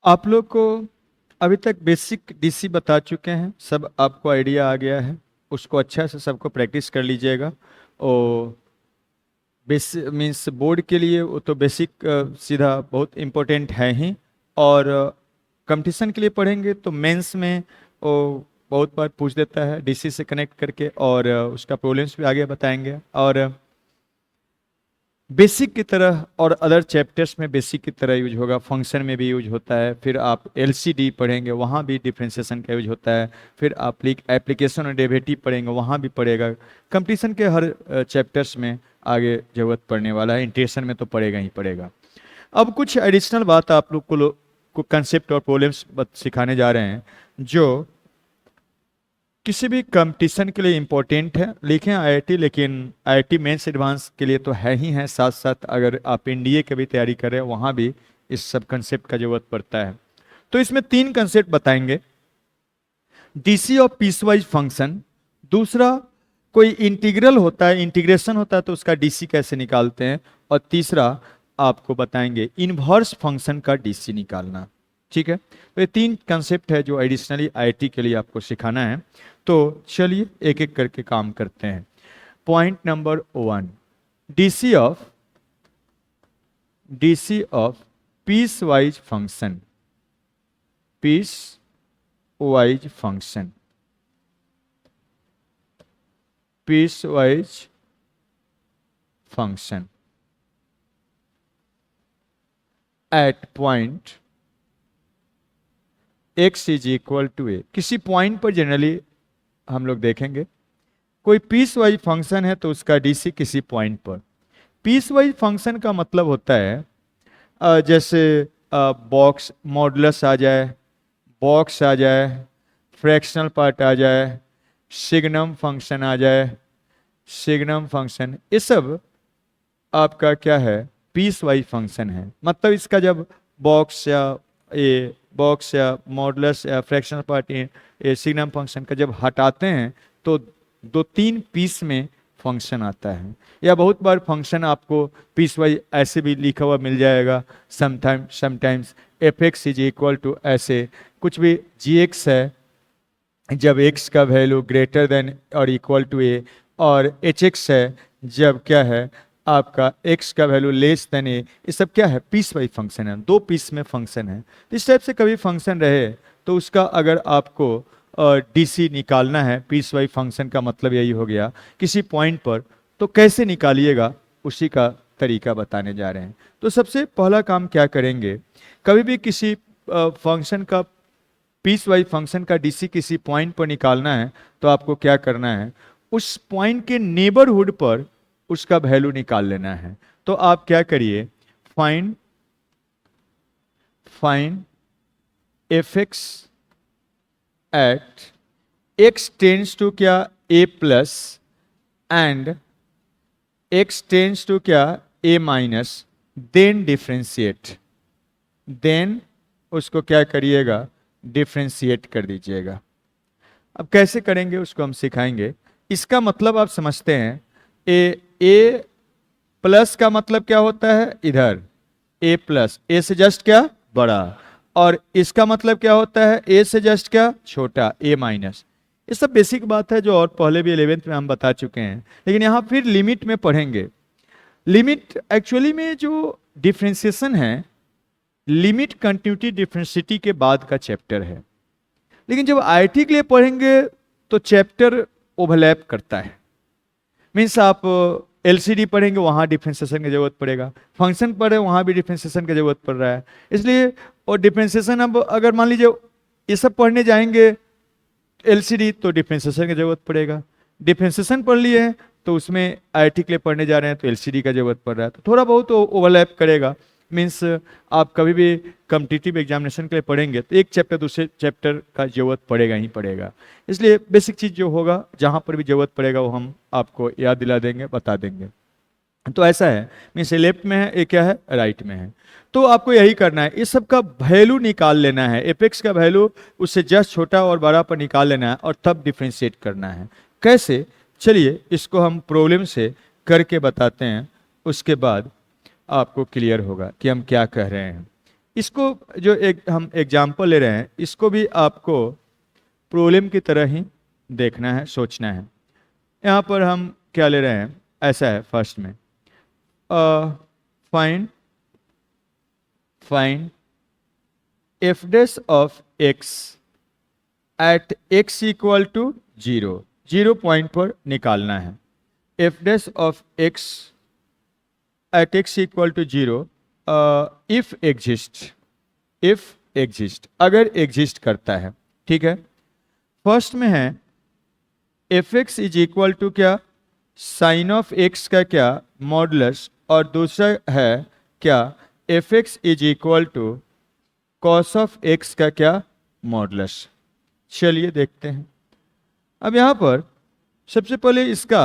आप लोग को अभी तक बेसिक डीसी बता चुके हैं, सब आपको आइडिया आ गया है। उसको अच्छा से सबको प्रैक्टिस कर लीजिएगा। और बेसिक मीन्स बोर्ड के लिए वो तो बेसिक सीधा बहुत इम्पोर्टेंट है ही। और कंपटीशन के लिए पढ़ेंगे तो मेंस में वो बहुत बार पूछ देता है डीसी से कनेक्ट करके, और उसका प्रॉब्लम्स भी आगे बताएंगे। और बेसिक की तरह और अदर चैप्टर्स में बेसिक की तरह यूज होगा, फंक्शन में भी यूज होता है। फिर आप एलसीडी पढ़ेंगे, वहाँ भी डिफरेंशिएशन का यूज होता है। फिर आप एप्लीकेशन और डेरिवेटिव पढ़ेंगे, वहाँ भी पड़ेगा। कंपटीशन के हर चैप्टर्स में आगे जरूरत पड़ने वाला है, इंटीग्रेशन में तो पड़ेगा ही पड़ेगा। अब कुछ एडिशनल बात आप लोग को कंसेप्ट और प्रॉब्लम्स सिखाने जा रहे हैं जो किसी भी कंपटीशन के लिए इम्पोर्टेंट है। लिखें आईआईटी, लेकिन आईआईटी मेंस एडवांस के लिए तो है ही है, साथ साथ अगर आप एनडीए की भी तैयारी कर रहे हैं वहाँ भी इस सब कंसेप्ट का जरूरत पड़ता है। तो इसमें तीन कंसेप्ट बताएंगे। डीसी ऑफ पीसवाइज फंक्शन, दूसरा कोई इंटीग्रल होता है, इंटीग्रेशन होता है तो उसका डीसी कैसे निकालते हैं, और तीसरा आपको बताएंगे इनवर्स फंक्शन का डीसी निकालना। ठीक है, तो ये तीन कंसेप्ट है जो एडिशनली आईआईटी के लिए आपको सिखाना है। तो चलिए एक एक करके काम करते हैं। Point number 1, DC of piecewise function. Piecewise function, piecewise function at point x is equal to A. किसी पॉइंट पर जनरली हम लोग देखेंगे कोई पीस वाइज फंक्शन है तो उसका डीसी किसी पॉइंट पर। पीस वाइज फंक्शन का मतलब होता है जैसे बॉक्स मॉडुलस आ जाए, बॉक्स आ जाए, फ्रैक्शनल पार्ट आ जाए, सिग्नम फंक्शन आ जाए, सिग्नम फंक्शन, ये सब आपका क्या है, पीस वाइज फंक्शन है। मतलब इसका जब बॉक्स या मॉडुलस या फ्रैक्शनल पार्ट ये सिग्नम फंक्शन का जब हटाते हैं तो दो तीन पीस में फंक्शन आता है। या बहुत बार फंक्शन आपको पीस वाइज ऐसे भी लिखा हुआ मिल जाएगा, sometimes f x is equal to ऐसे कुछ भी जी एक्स है जब x का वैल्यू ग्रेटर देन और इक्वल टू ए, और एच एक्स है जब क्या है आपका x का वैल्यू लेस देन ए। ये सब क्या है, पीस वाइज फंक्शन है, दो पीस में फंक्शन है। इस टाइप से कभी फंक्शन रहे तो उसका अगर आपको डीसी निकालना है, पीस वाइज फंक्शन का मतलब यही हो गया किसी पॉइंट पर, तो कैसे निकालिएगा उसी का तरीका बताने जा रहे हैं। तो सबसे पहला काम क्या करेंगे, कभी भी किसी फंक्शन का पीस वाइज फंक्शन का डीसी किसी पॉइंट पर निकालना है तो आपको क्या करना है, उस पॉइंट के नेबरहुड पर उसका वैल्यू निकाल लेना है। तो आप क्या करिए, find F X at X tends to क्या A plus and X tends to क्या A minus, then differentiate, then उसको क्या करिएगा, डिफ्रेंशिएट कर दीजिएगा। अब कैसे करेंगे उसको हम सिखाएंगे। इसका मतलब आप समझते हैं, ए प्लस का मतलब क्या होता है, इधर ए प्लस, ए से जस्ट क्या बड़ा, और इसका मतलब क्या होता है, ए से जस्ट क्या छोटा, ए माइनस। ये सब बेसिक बात है जो और पहले भी 11th में हम बता चुके हैं, लेकिन यहाँ फिर लिमिट में पढ़ेंगे। लिमिट एक्चुअली में जो डिफ्रेंसिएशन है, लिमिट कंटिन्यूटी डिफरेंशिटी के बाद का चैप्टर है, लेकिन जब आईआईटी के लिए पढ़ेंगे तो चैप्टर ओवरलैप करता है। मीन्स आप एलसीडी पढ़ेंगे वहाँ डिफरेंशिएशन की जरूरत पड़ेगा, फंक्शन पढ़े वहाँ भी डिफरेंशिएशन की जरूरत पड़ रहा है। इसलिए और डिफरेंशिएशन अब अगर मान लीजिए ये सब पढ़ने जाएंगे एलसीडी तो डिफरेंशिएशन की जरूरत पड़ेगा, डिफरेंशिएशन पढ़ लिए हैं तो उसमें आईआईटी के लिए पढ़ने जा रहे हैं तो एलसीडी का जरूरत पड़ रहा है, तो थोड़ा बहुत ओवरलैप करेगा। मीन्स आप कभी भी कॉम्पिटिटिव एग्जामिनेशन के लिए पढ़ेंगे तो एक चैप्टर दूसरे चैप्टर का जरूरत पड़ेगा ही पड़ेगा। इसलिए बेसिक चीज़ जो होगा जहाँ पर भी जरूरत पड़ेगा वो हम आपको याद दिला देंगे, बता देंगे। तो ऐसा है, मीन्स लेफ्ट में है, ये क्या है, राइट में है। तो आपको यही करना है, इस सब का वैल्यू निकाल लेना है, एपेक्स का वैल्यू उससे जस्ट छोटा और बड़ा पर निकाल लेना है और तब डिफ्रेंशिएट करना है। कैसे, चलिए इसको हम प्रॉब्लम से करके बताते हैं, उसके बाद आपको क्लियर होगा कि हम क्या कह रहे हैं। इसको जो एक हम एग्जाम्पल ले रहे हैं, इसको भी आपको प्रॉब्लम की तरह ही देखना है, सोचना है। यहाँ पर हम क्या ले रहे हैं, ऐसा है फर्स्ट में, find f dash of x at x equal to 0, 0 point पर निकालना है। F dash of x at x equal to 0 if exist, अगर एग्जिस्ट करता है, ठीक है। फर्स्ट में है f x is equal to क्या, साइन ऑफ एक्स का क्या मॉडुलस, और दूसरा है क्या f x is equal to cos of x का क्या मॉडुलस। चलिए देखते हैं। अब यहां पर सबसे पहले इसका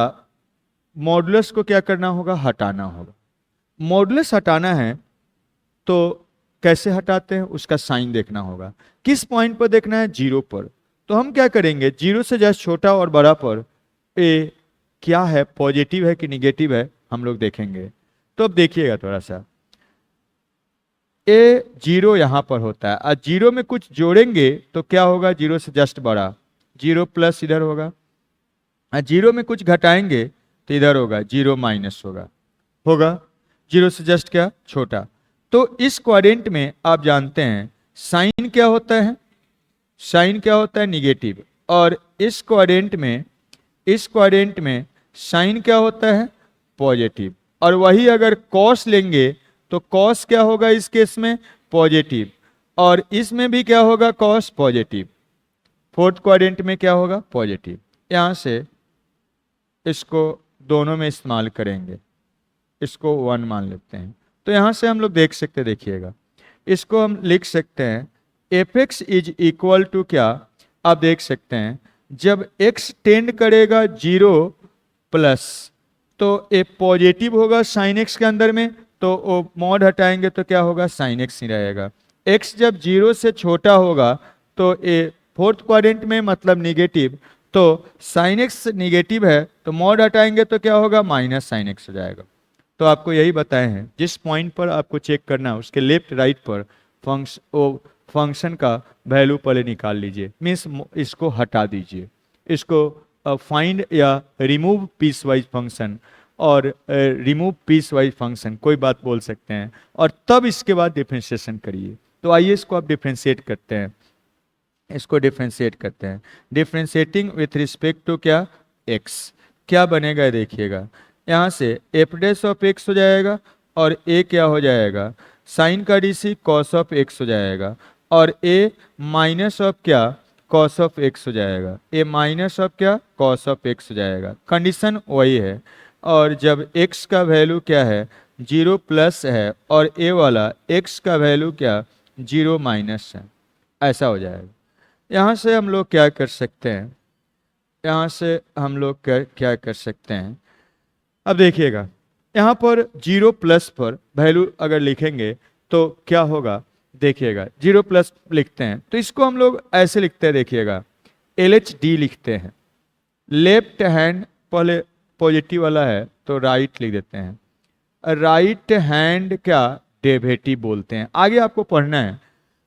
मॉडुलस को क्या करना होगा, हटाना होगा। मॉडुलस हटाना है तो कैसे हटाते हैं, उसका साइन देखना होगा। किस पॉइंट पर देखना है, 0 पर। तो हम क्या करेंगे, 0 से जस्ट छोटा और बड़ा पर ए क्या है, पॉजिटिव है कि निगेटिव है, हम लोग देखेंगे। तो अब देखिएगा थोड़ा सा, ए 0 यहां पर होता है, और 0 में कुछ जोड़ेंगे तो क्या होगा, 0 से जस्ट बड़ा, 0 प्लस इधर होगा, और 0 में कुछ घटाएंगे तो इधर होगा 0 माइनस होगा 0 से जस्ट क्या छोटा। तो इस क्वाड्रेंट में आप जानते हैं साइन क्या होता है, साइन क्या होता है, निगेटिव। और इस क्वाड्रेंट में साइन क्या होता है, पॉजिटिव। और वही अगर कॉस लेंगे तो कॉस क्या होगा इस केस में, पॉजिटिव। और इसमें भी क्या होगा, कॉस पॉजिटिव। फोर्थ क्वाड्रेंट में क्या होगा, पॉजिटिव। यहां से इसको दोनों में इस्तेमाल करेंगे, इसको 1 मान लेते हैं। तो यहां से हम लोग देख सकते, देखिएगा इसको हम लिख सकते हैं f x is equal to क्या, आप देख सकते हैं जब x टेंड करेगा 0 प्लस तो ए पॉजिटिव होगा साइन x के अंदर में, तो वो मॉड हटाएंगे तो क्या होगा, साइन x ही रहेगा। x जब 0 से छोटा होगा तो ए फोर्थ क्वाड्रेंट में मतलब निगेटिव, तो साइन x निगेटिव है तो मॉड हटाएंगे तो क्या होगा, माइनस साइन x हो जाएगा। तो आपको यही बताए हैं, जिस पॉइंट पर आपको चेक करना है उसके लेफ्ट राइट पर फंक्शन का वैल्यू पहले निकाल लीजिए, मीन्स इसको हटा दीजिए। इसको फाइंड या रिमूव पीस वाइज फंक्शन और रिमूव पीस वाइज फंक्शन कोई बात बोल सकते हैं, और तब इसके बाद डिफ्रेंशिएशन करिए। तो आइए इसको आप डिफ्रेंशिएट करते हैं, इसको डिफ्रेंशिएट करते हैं। डिफ्रेंशिएटिंग विथ रिस्पेक्ट टू क्या, एक्स, क्या बनेगा देखिएगा। यहाँ से एफ डैश ऑफ एक्स हो जाएगा और ए क्या हो जाएगा, साइन का डीसी कॉस ऑफ एक्स हो जाएगा, और ए माइनस ऑफ क्या, कॉस ऑफ एक्स हो जाएगा। ए माइनस ऑफ क्या, कॉस ऑफ एक्स हो जाएगा। कंडीशन वही है। और जब x का वैल्यू क्या है, 0 प्लस है, और a वाला x का वैल्यू क्या, 0 माइनस है, ऐसा हो जाएगा। यहाँ से हम लोग क्या कर सकते हैं, यहाँ से हम लोग क्या कर सकते हैं, अब देखिएगा यहाँ पर 0 प्लस पर वैल्यू अगर लिखेंगे तो क्या होगा, देखिएगा 0 प्लस लिखते हैं तो इसको हम लोग ऐसे लिखते हैं, देखिएगा LHD लिखते हैं। लेफ्ट हैंड पहले पॉजिटिव वाला है तो राइट लिख देते हैं। राइट हैंड क्या, डेरिवेटिव बोलते हैं, आगे आपको पढ़ना है,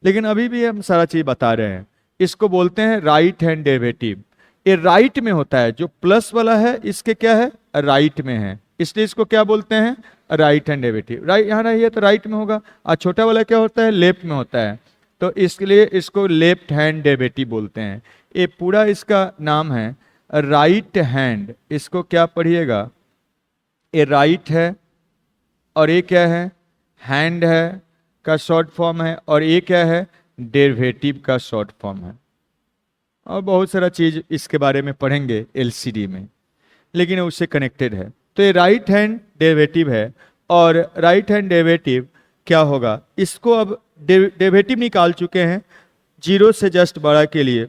लेकिन अभी भी हम सारा चीज बता रहे हैं। इसको बोलते हैं राइट हैंड डेरिवेटिव। ये राइट में होता है, जो प्लस वाला है इसके क्या है, राइट में है, इसलिए इसको क्या बोलते हैं, राइट हैंड डेरिवेटिव। राइट यहाँ रही है तो राइट में होगा, और छोटा वाला क्या होता है, लेफ्ट में होता है, तो इसके लिए इसको लेफ्ट हैंड डेरिवेटिव बोलते हैं। ये पूरा इसका नाम है राइट हैंड। इसको क्या पढ़िएगा, ये राइट है और ये क्या है, हैंड है का शॉर्ट फॉर्म है, और ये क्या है, डेरिवेटिव का शॉर्ट फॉर्म है। और बहुत सारा चीज इसके बारे में पढ़ेंगे LCD में, लेकिन उससे कनेक्टेड है। तो ये राइट हैंड डेरिवेटिव है, और राइट हैंड डेरिवेटिव क्या होगा, इसको अब डेरिवेटिव निकाल चुके हैं 0 से जस्ट बड़ा के लिए,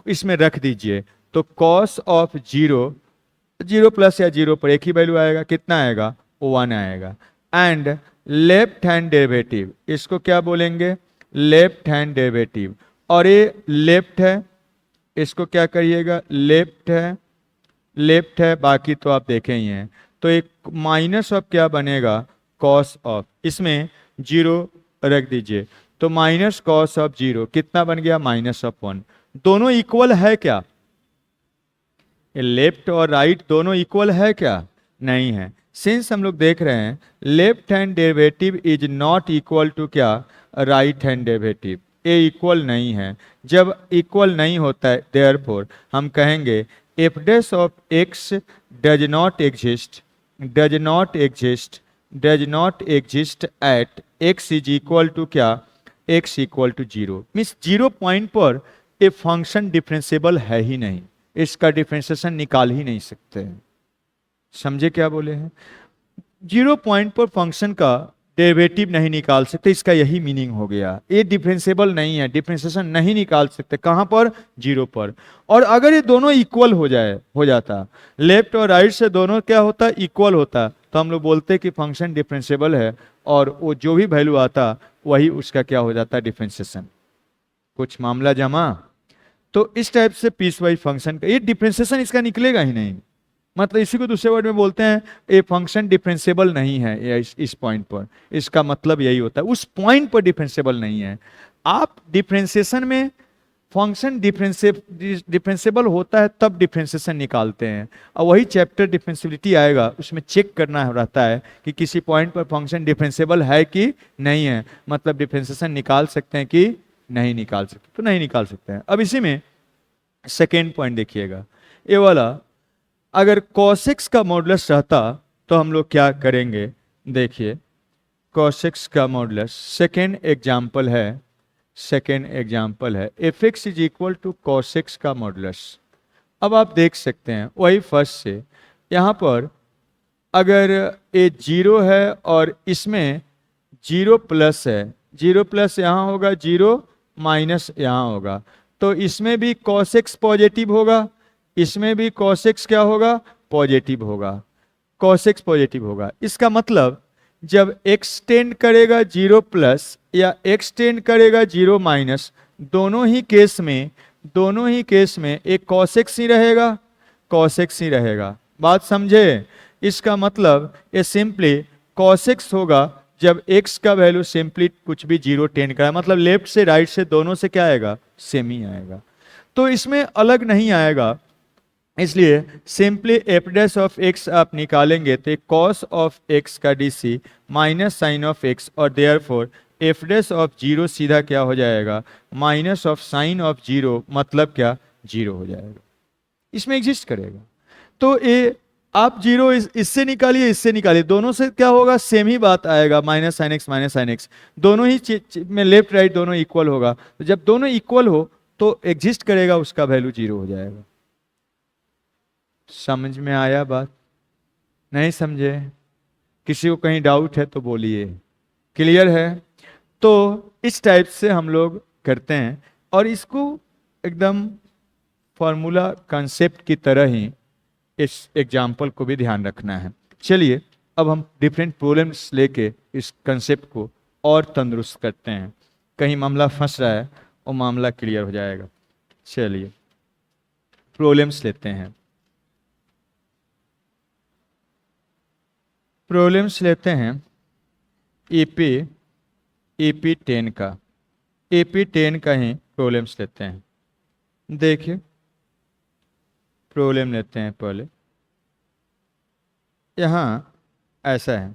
इसमें रख दीजिए। तो कॉस ऑफ 0 प्लस या 0 पर एक ही वैल्यू आएगा, कितना आएगा, 1 आएगा। एंड लेफ्ट हैंड डेरिवेटिव, इसको क्या बोलेंगे, लेफ्ट हैंड डेरिवेटिव, और ये लेफ्ट है, इसको क्या करिएगा, लेफ्ट है, बाकी तो आप देखे ही हैं। तो एक माइनस ऑफ क्या बनेगा, कॉस ऑफ, इसमें 0 रख दीजिए। तो माइनस कॉस ऑफ 0 कितना बन गया, माइनस ऑफ 1। दोनों इक्वल है क्या, लेफ्ट और राइट दोनों इक्वल है क्या, नहीं है। सिंस हम लोग देख रहे हैं left hand derivative is not equal to क्या, राइट हैंड डेरिवेटिव, ये इक्वल नहीं है। जब इक्वल नहीं होता है देयरफॉर हम कहेंगे F dash of X does not exist, does not exist, does not exist at X is equal to क्या, X equal to 0। Means 0 point पर ए फंक्शन डिफरेंशिएबल है ही नहीं, इसका डिफरेंशिएशन निकाल ही नहीं सकते हैं। समझे क्या बोले हैं, 0 पॉइंट पर फंक्शन का डेरिवेटिव नहीं निकाल सकते, इसका यही मीनिंग हो गया। ये डिफरेंशिएबल नहीं है, डिफरेंशिएशन नहीं निकाल सकते, कहां पर, 0 पर। और अगर ये दोनों इक्वल हो जाता, लेफ्ट और राइट से दोनों क्या होता, इक्वल होता, तो हम लोग बोलते कि फंक्शन डिफरेंशिएबल है, और वो जो भी वैल्यू आता वही उसका क्या हो जाता, डिफरेंशिएशन। कुछ मामला जमा। तो इस टाइप से पीस वाइज फंक्शन का ये डिफरेंशिएशन इसका निकलेगा ही नहीं। मतलब इसी को दूसरे वर्ड में बोलते हैं ये फंक्शन डिफरेंशिएबल नहीं है, या इस पॉइंट पर, इसका मतलब यही होता है उस पॉइंट पर डिफरेंशिएबल नहीं है। आप डिफरेंशिएशन में फंक्शन डिफरेंशिएबल होता है तब डिफरेंशिएशन निकालते हैं, और वही चैप्टर डिफरेंशियबिलिटी आएगा, उसमें चेक करना रहता है कि किसी पॉइंट पर फंक्शन डिफरेंशिएबल है कि नहीं है, मतलब डिफरेंशिएशन निकाल सकते हैं कि नहीं निकाल सकते, तो नहीं निकाल सकते हैं। अब इसी में सेकेंड पॉइंट देखिएगा, ये वाला अगर cos x का मॉडुलस रहता तो हम लोग क्या करेंगे, देखिए cos x का मॉडुलस, सेकेंड एग्जाम्पल है f x is equal to cos x का मॉडुलस। अब आप देख सकते हैं वही फर्स्ट से, यहाँ पर अगर ये 0 है और इसमें 0 प्लस है, 0 प्लस यहाँ होगा, 0 माइनस यहाँ होगा, तो इसमें भी cos x पॉजिटिव होगा, इसमें भी cos x क्या होगा, पॉजिटिव होगा, cos x पॉजिटिव होगा। इसका मतलब जब x टेंड करेगा 0 प्लस या x टेंड करेगा 0 माइनस, दोनों ही केस में एक cos x ही रहेगा, cos x ही रहेगा। बात समझे, इसका मतलब ये सिंपली cos x होगा जब x का वैल्यू सिंपली कुछ भी 0 टेंड करा, मतलब लेफ्ट से राइट से दोनों से क्या आएगा, सेम ही आएगा, तो इसमें अलग नहीं आएगा। इसलिए simply f dash of x आप निकालेंगे तो कॉस ऑफ एक्स का DC minus sine of x, और देयरफॉर एफ डैश ऑफ 0 सीधा क्या हो जाएगा, माइनस ऑफ साइन ऑफ 0, मतलब क्या, 0 हो जाएगा, इसमें एग्जिस्ट करेगा। तो ये आप 0 इससे निकालिए, इससे निकालिए, दोनों से क्या होगा, सेम ही बात आएगा, माइनस साइन एक्स, दोनों ही में लेफ्ट राइट दोनों इक्वल होगा, तो जब दोनों इक्वल हो तो एग्जिस्ट करेगा, उसका वैल्यू 0 हो जाएगा। समझ में आया बात, नहीं समझे, किसी को कहीं डाउट है तो बोलिए, क्लियर है। तो इस टाइप से हम लोग करते हैं, और इसको एकदम फॉर्मूला कंसेप्ट की तरह ही इस एग्जाम्पल को भी ध्यान रखना है। चलिए अब हम डिफरेंट प्रॉब्लम्स लेके इस कंसेप्ट को और तंदुरुस्त करते हैं, कहीं मामला फंस रहा है वो मामला क्लियर हो जाएगा। चलिए प्रॉब्लम्स लेते हैं, प्रॉब्लम्स लेते हैं एपी 10 का, एपी 10 का ही प्रॉब्लम्स लेते हैं। देखिए प्रॉब्लम लेते हैं पहले, यहाँ ऐसा है,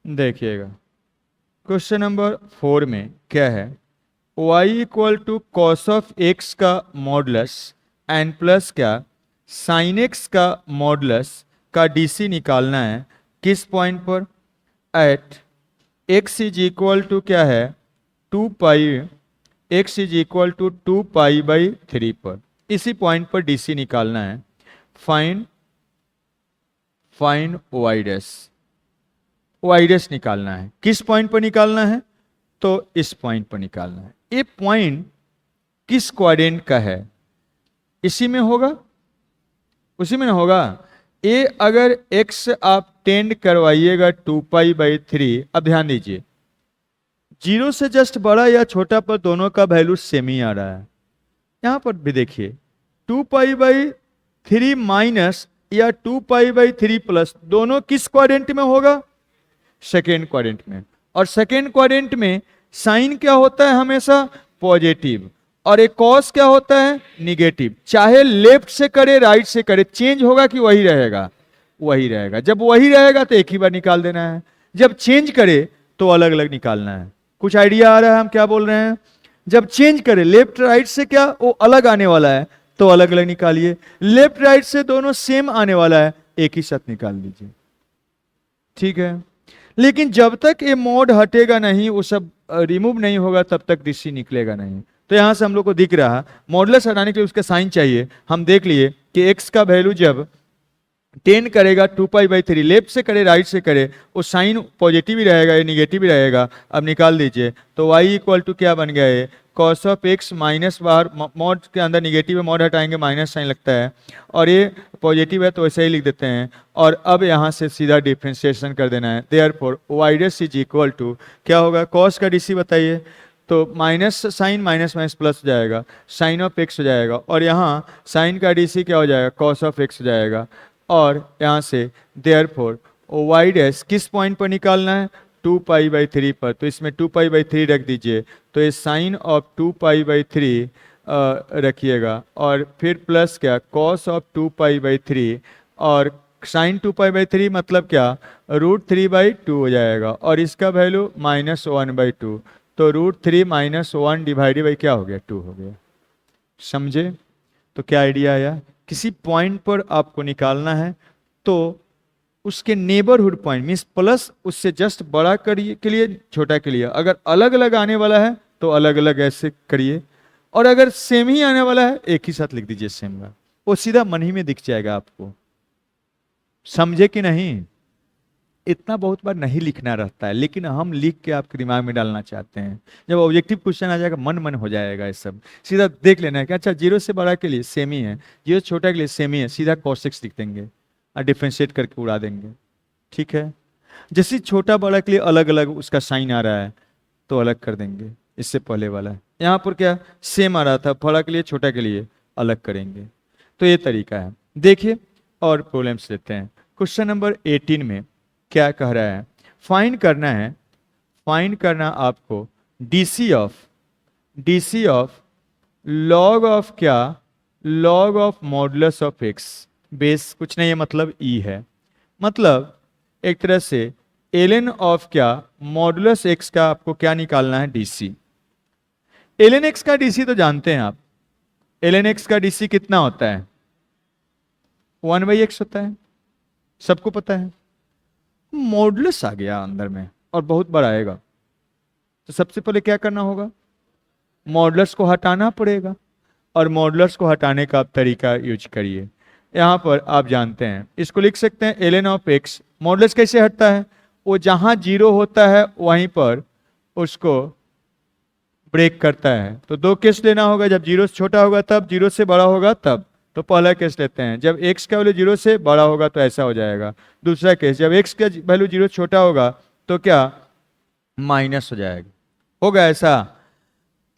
देखिएगा क्वेश्चन नंबर 4 में क्या है, y equal to cos of x का मॉडुलस एंड प्लस क्या, साइन एक्स का मॉडुलस का डीसी निकालना है, किस पॉइंट पर, at x is equal to क्या है, 2 pi, x is equal to 2 pi by 3 पर, इसी पॉइंट पर डीसी निकालना है। फाइंड y डैश निकालना है, किस पॉइंट पर निकालना है, तो इस पॉइंट पर निकालना है। ये पॉइंट किस क्वाड्रेंट का है, इसी में होगा, उसी में होगा। ये अगर x आप टेंड करवाइएगा 2 पाई बाई 3, अब ध्यान दीजिए 0 से जस्ट बड़ा या छोटा पर दोनों का वैल्यू सेम ही आ रहा है। यहां पर भी देखिए 2 पाई बाई 3 माइनस या 2 पाई बाई 3 प्लस, दोनों किस क्वाड्रेंट में होगा, सेकेंड क्वाड्रेंट में, और सेकेंड क्वाड्रेंट में साइन क्या होता है हमेशा पॉजिटिव, और एक कॉस क्या होता है निगेटिव। चाहे लेफ्ट से करे राइट से करे, चेंज होगा कि वही रहेगा, वही रहेगा। जब वही रहेगा तो एक ही बार निकाल देना है, जब चेंज करे तो अलग अलग निकालना है। कुछ आइडिया आ रहा है हम क्या बोल रहे हैं? जब चेंज करे लेफ्ट राइट से क्या वो अलग आने वाला है तो अलग अलग निकालिए, लेफ्ट राइट से दोनों सेम आने वाला है एक ही साथ निकाल दीजिए, ठीक है। लेकिन जब तक ये मॉड हटेगा नहीं, वो सब रिमूव नहीं होगा, तब तक डीसी निकलेगा नहीं। तो यहां से हम लोग को दिख रहा मॉडुलस हटाने के लिए उसका साइन चाहिए। हम देख लिए कि एक्स का वैल्यू जब 10 करेगा 2π/3, लेफ्ट से करे राइट से करे वो साइन पॉजिटिव ही रहेगा या निगेटिव ही रहेगा। अब निकाल दीजिए तो y इक्वल टू क्या बन गया है cos ऑफ x माइनस, बाहर मॉड के अंदर निगेटिव है, मॉड हटाएंगे माइनस साइन लगता है, और ये पॉजिटिव है तो वैसे ही लिख देते हैं। और अब यहाँ से सीधा डिफ्रेंशिएशन कर देना है। Therefore y' is equal to क्या होगा, cos का dc बताइए, तो minus sine minus minus plus हो जाएगा, साइन ऑफ x हो जाएगा, और यहाँ साइन का dc क्या हो जाएगा cos ऑफ x हो जाएगा। और यहाँ से देयरफॉर y' किस पॉइंट पर निकालना है 2π/3 पर, तो इसमें 2π/3 रख दीजिए, तो ये साइन ऑफ 2π/3 रखिएगा, और फिर प्लस क्या cos ऑफ 2π/3, और साइन 2π/3 मतलब क्या √3/2 हो जाएगा, और इसका वैल्यू -1/2, तो √3 - 1 डिवाइडेड बाई क्या हो गया 2 हो गया। समझे? तो क्या आइडिया आया? किसी पॉइंट पर आपको निकालना है तो उसके नेबरहुड पॉइंट मीन्स प्लस उससे जस्ट बड़ा करिए के लिए, छोटा के लिए। अगर अलग अलग आने वाला है तो अलग अलग ऐसे करिए, और अगर सेम ही आने वाला है एक ही साथ लिख दीजिए सेम का, वो सीधा मन ही में दिख जाएगा आपको। समझे कि नहीं? इतना बहुत बार नहीं लिखना रहता है, लेकिन हम लिख के आपके दिमाग में डालना चाहते हैं। जब ऑब्जेक्टिव क्वेश्चन आ जाएगा मन मन हो जाएगा, ये सब सीधा देख लेना है कि अच्छा 0 से बड़ा के लिए सेम ही है, 0 से छोटा के लिए सेम ही है, सीधा cos x लिख देंगे और डिफ्रेंशिएट करके उड़ा देंगे, ठीक है। जैसे छोटा बड़ा के लिए अलग अलग उसका साइन आ रहा है तो अलग कर देंगे, इससे पहले वाला है। यहाँ पर क्या सेम आ रहा था, बड़ा के लिए छोटा के लिए अलग करेंगे। तो ये तरीका है। देखिए और प्रॉब्लम्स लेते हैं। क्वेश्चन नंबर 18 में क्या कह रहा है, फाइंड करना है, फाइंड करना आपको डीसी ऑफ लॉग ऑफ क्या, log of modulus of x. Base कुछ नहीं है, मतलब ई है, मतलब एक तरह से ln ऑफ क्या मॉडुलस एक्स का आपको क्या निकालना है डीसी। ln एक्स का डीसी तो जानते हैं आप, ln एक्स का डीसी कितना होता है 1/x होता है, सबको पता है। मॉडुलस आ गया अंदर में और बहुत बड़ा आएगा, तो सबसे पहले क्या करना होगा, मॉडुलस को हटाना पड़ेगा, और मॉडुलस को हटाने का आप तरीका यूज करिए। यहाँ पर आप जानते हैं, इसको लिख सकते हैं ln ऑफ x। मॉडुलस कैसे हटता है, वो जहाँ 0 होता है वहीं पर उसको ब्रेक करता है। तो दो केस लेना होगा, जब 0 से छोटा होगा तब, 0 से बड़ा होगा तब। तो पहला केस लेते हैं, जब x का वैल्यू 0 से बड़ा होगा तो ऐसा हो जाएगा। दूसरा केस, जब x का वैल्यू 0 से छोटा होगा तो क्या माइनस हो जाएगा, होगा ऐसा।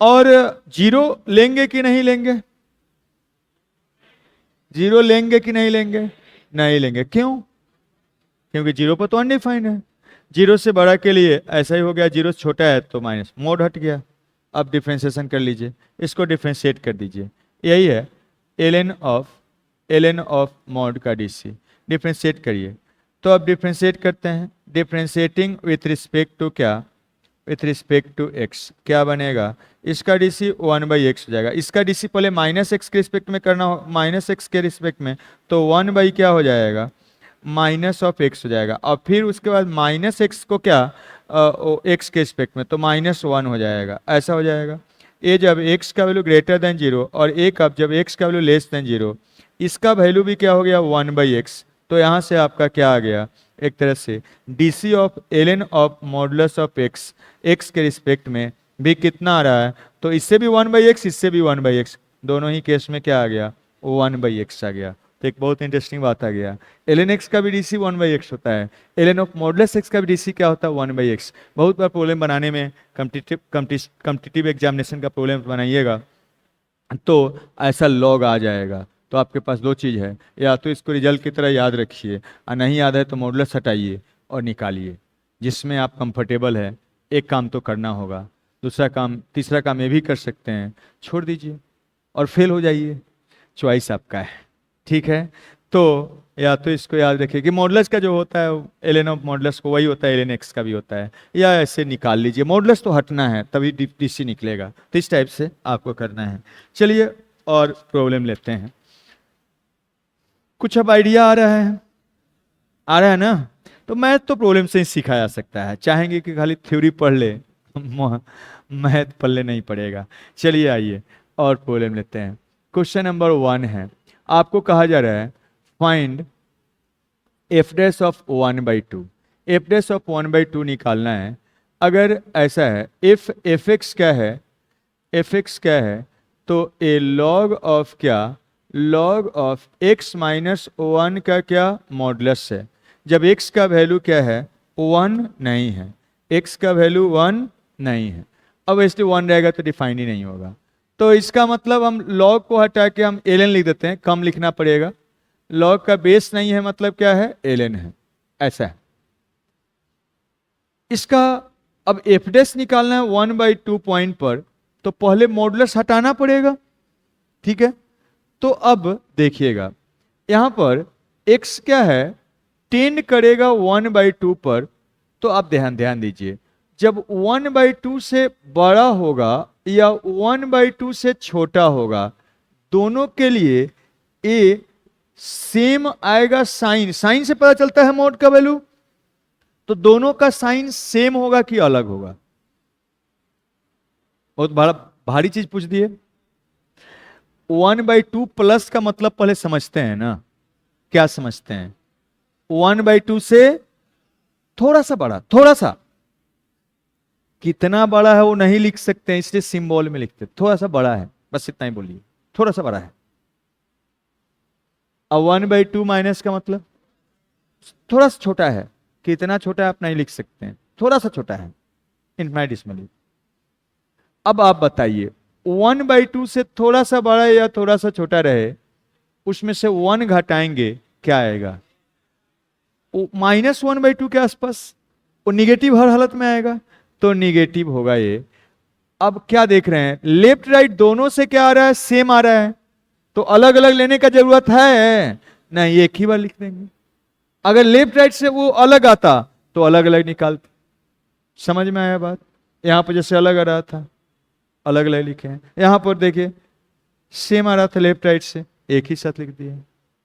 और 0 लेंगे कि नहीं लेंगे, 0 लेंगे कि नहीं लेंगे, नहीं लेंगे। क्यों? क्योंकि 0 पर तो अनडिफाइंड है। 0 से बड़ा के लिए ऐसा ही हो गया, 0 से छोटा है तो माइनस, मोड हट गया। अब डिफ्रेंशिएशन कर लीजिए, इसको डिफ्रेंशिएट कर दीजिए, यही है ln ऑफ मॉड का डीसी। डिफ्रेंशिएट करिए, तो अब डिफ्रेंशिएट करते हैं, डिफ्रेंशिएटिंग विथ रिस्पेक्ट टू क्या, विथ रिस्पेक्ट टू x क्या बनेगा, इसका डीसी 1/x हो जाएगा। इसका डीसी पहले -x के रिस्पेक्ट में करना हो, -x के रिस्पेक्ट में, तो 1/ क्या हो जाएगा माइनस ऑफ x हो जाएगा, और फिर उसके बाद -x को क्या x के रिस्पेक्ट में, तो -1 हो जाएगा, ऐसा हो जाएगा। ये जब x का वैल्यू ग्रेटर देन 0 और एक कब जब x का वैल्यू लेस देन 0, इसका वैल्यू भी क्या हो गया 1/x। तो यहाँ से आपका क्या आ गया, एक तरह से DC of ln of modulus of x, x के रिस्पेक्ट में भी कितना आ रहा है, तो इससे भी 1/x, इससे भी 1/x, दोनों ही केस में क्या आ गया 1/x आ गया। तो एक बहुत इंटरेस्टिंग बात आ गया, ln x का भी डीसी 1/x होता है, ln ऑफ मॉडुलस x का भी डीसी क्या होता है 1/x। बहुत बार प्रॉब्लम बनाने में कॉम्पिटिटिव एग्जामिनेशन का प्रॉब्लम बनाइएगा तो ऐसा लॉग आ जाएगा। तो आपके पास दो चीज़ है, या तो इसको रिजल्ट की तरह याद रखिए, और नहीं याद है तो मॉडुलस हटाइए और निकालिए, जिसमें आप कंफर्टेबल है। एक काम तो करना होगा, दूसरा काम, तीसरा काम ये भी कर सकते हैं, छोड़ दीजिए और फेल हो जाइए, चॉइस आपका है। ठीक है, तो या तो इसको याद रखिए कि मॉडुलस का जो होता है एल एन ऑफ मॉडुलस को वही होता है एल एन एक्स का भी होता है, या ऐसे निकाल लीजिए, मॉडुलस तो हटना है तभी डीसी निकलेगा, तो इस टाइप से आपको करना है। चलिए और प्रॉब्लम लेते हैं। कुछ अब आइडिया आ रहा है? आ रहा है ना? तो मैथ तो प्रॉब्लम से ही सीखा जा सकता है, चाहेंगे कि खाली थ्योरी पढ़ ले मैथ पढ़ले नहीं पड़ेगा। चलिए आइए और प्रॉब्लम लेते हैं। क्वेश्चन नंबर 1 है, आपको कहा जा रहा है find f dash of 1/2। F dash of 1/2 निकालना है। अगर ऐसा है, इफ एफ एक्स क्या है, एफ एक्स क्या है, तो ए लॉग ऑफ क्या, लॉग ऑफ एक्स माइनस 1 का क्या मॉडुलस है। जब x का वैल्यू क्या है 1 नहीं है, x का वैल्यू 1 नहीं है, अब ऐसे 1 रहेगा तो डिफाइन ही नहीं होगा। तो इसका मतलब हम log को हटा के हम ln लिख देते हैं, कम लिखना पड़ेगा। log का बेस नहीं है मतलब क्या है, ln है, ऐसा है इसका। अब एफ डैश निकालना है 1/2 पॉइंट पर, तो पहले मॉडुलस हटाना पड़ेगा। ठीक है, तो अब देखिएगा यहां पर x क्या है, टेंड करेगा 1/2 पर, तो आप ध्यान ध्यान दीजिए, जब 1/2 से बड़ा होगा या 1/2 से छोटा होगा, दोनों के लिए ए सेम आएगा। साइन, साइन से पता चलता है मॉड का वैल्यू, तो दोनों का साइन सेम होगा कि अलग होगा। बहुत बड़ा भारी चीज पूछ दिए। 1/2 प्लस का मतलब पहले समझते हैं ना, क्या समझते हैं? 1/2 से थोड़ा सा बड़ा, थोड़ा सा, कितना बड़ा है वो नहीं लिख सकते हैं इसलिए सिंबल में लिखते, थोड़ा सा बड़ा है, बस इतना ही बोलिए, थोड़ा सा बड़ा है। अब 1/2 माइनस का मतलब थोड़ा सा छोटा है, कितना छोटा है आप नहीं लिख सकते हैं, थोड़ा सा छोटा है, इनफाइनिटेसिमली। अब आप बताइए 1/2 से थोड़ा सा बड़ा या थोड़ा सा छोटा रहे, उसमें से 1 घटाएंगे क्या आएगा, -1/2 के आसपास, वो निगेटिव हर हालत में आएगा, तो निगेटिव होगा ये। अब क्या देख रहे हैं, लेफ्ट राइट दोनों से क्या आ रहा है, सेम आ रहा है, तो अलग अलग लेने का जरूरत है नहीं, एक ही बार लिख देंगे। अगर लेफ्ट राइट से वो अलग आता तो अलग अलग निकालते। समझ में आया बात? यहां पर जैसे अलग आ रहा था, अलग अलग लिखे हैं, यहां पर देखिए सेम आ रहा था लेफ्ट राइट से, एक ही साथ लिख दिया,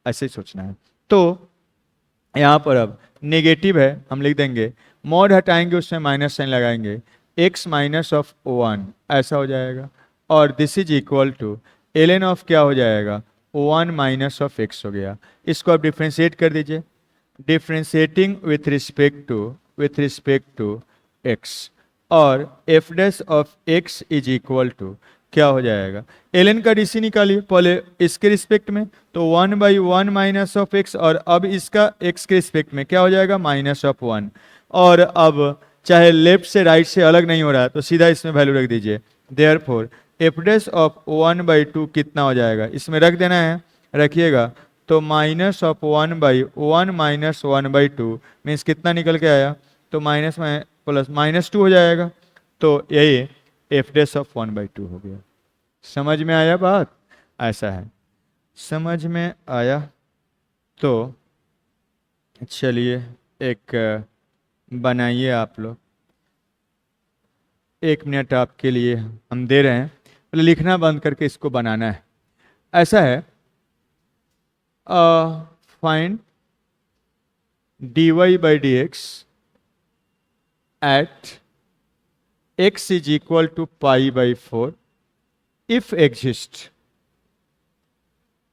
ऐसे ही सोचना है। तो यहां पर अब नेगेटिव है, हम लिख देंगे, मॉड हटाएंगे उसमें माइनस साइन लगाएंगे, x माइनस ऑफ 1 ऐसा हो जाएगा, और this is equal to ln of क्या हो जाएगा, 1 माइनस ऑफ x हो गया। इसको आप डिफ्रेंशिएट कर दीजिए, differentiating with respect to x, और f dash of x is equal to क्या हो जाएगा, ln का डीसी निकालिए पहले इसके रिस्पेक्ट में, तो 1/1 माइनस ऑफ एक्स, और अब इसका x के रिस्पेक्ट में क्या हो जाएगा, -1। और अब चाहे लेफ्ट से राइट से अलग नहीं हो रहा है तो सीधा इसमें वैल्यू रख दीजिए, देयरफॉर एफ डैश ऑफ 1/2 कितना हो जाएगा, इसमें रख देना है, रखिएगा, तो -1/1 माइनस 1/2 मीन्स कितना निकल के आया, तो माइनस में प्लस -2 हो जाएगा, तो यही एफ डैश ऑफ 1/2 हो गया। समझ में आया बात? ऐसा है, समझ में आया? तो चलिए एक बनाइए आप लोग, 1 मिनट आपके लिए हम दे रहे हैं, पहले लिखना बंद करके इसको बनाना है। ऐसा है, find dy/dx at x is equal to π/4 if exist.